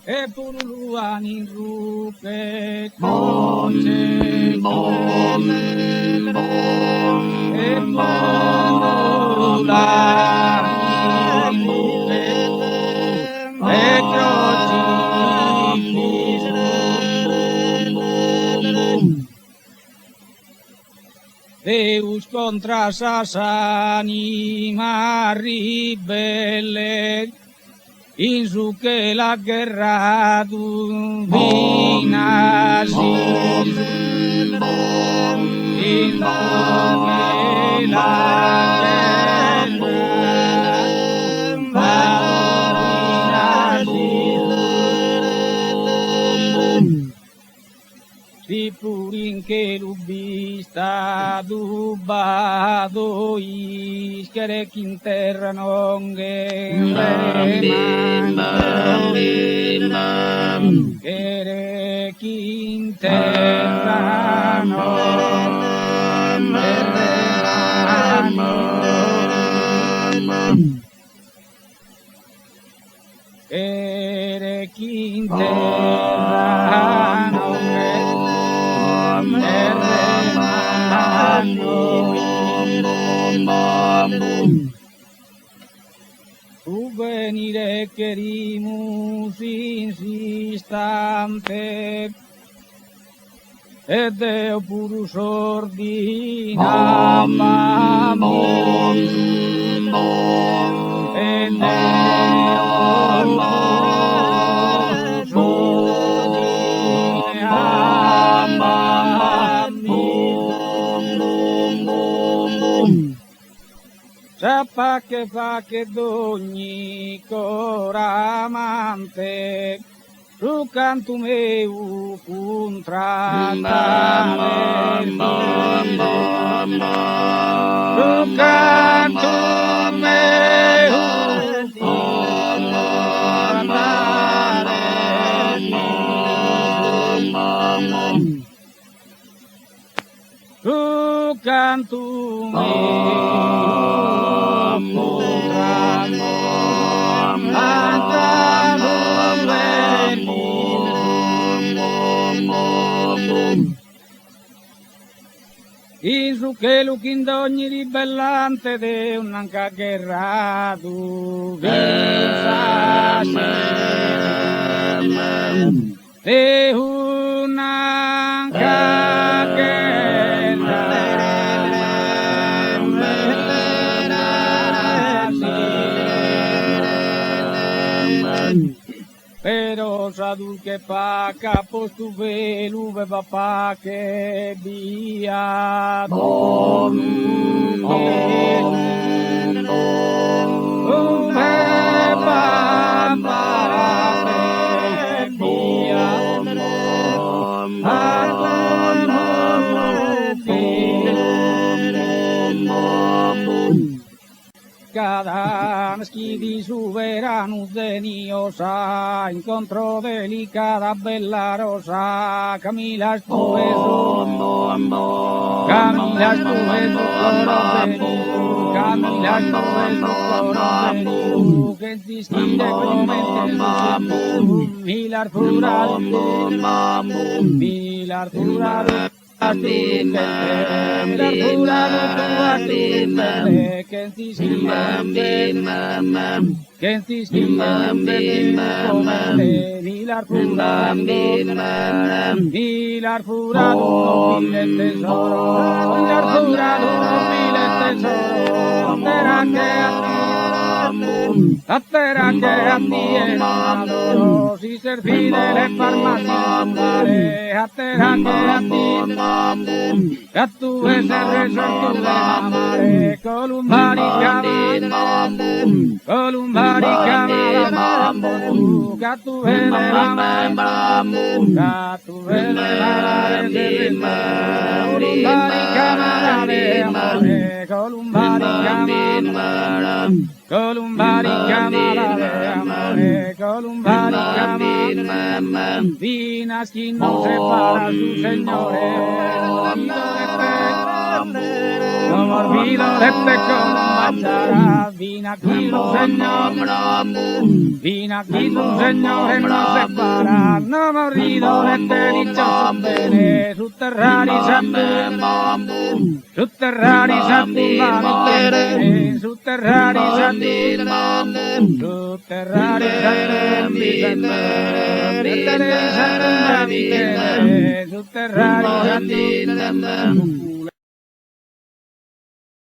e puruluani rupe coche e purulani rupe e croci Deus contra Sasanima ribelle in su che la guerra tu vinasi in su che la guerra si purin che lubista dubado ischere in terra non Ere in terra non Ere in terra non venire querimus insistante e Deo purus ordinamamos e Deo Sappa che fa che d'ogni coramante su canto meu contrattare su canto meu contrattare su canto meu Isu che lukin d'ogni ribellante de un'anca guerra tu de un'anca Pero sadul que paca postu velu ve papá que via Cada di soberano deniosa, incontro delicada bella rosa, Camila tu Camila tu che distingue come Milar Furado, Milar Furado. Milar Furado, mil tesoro, Milar Furado, mil tesoro, Attera che a Dio adoro, si ser fidele farmacare, attera che a Dio, a tu essere sotto le mare, Columbari camara, che tu vede la mare, che tu vede la mare, Columbari camara, Columbari camara de amore, Columbari camara, Vinas quien no separa a su señores, No me olvido de este comachara, vine aquí un señor, vine aquí un señor que no se para, no me olvido de este dichoso bene, su terrari su terrari su terrari su terrari su terrari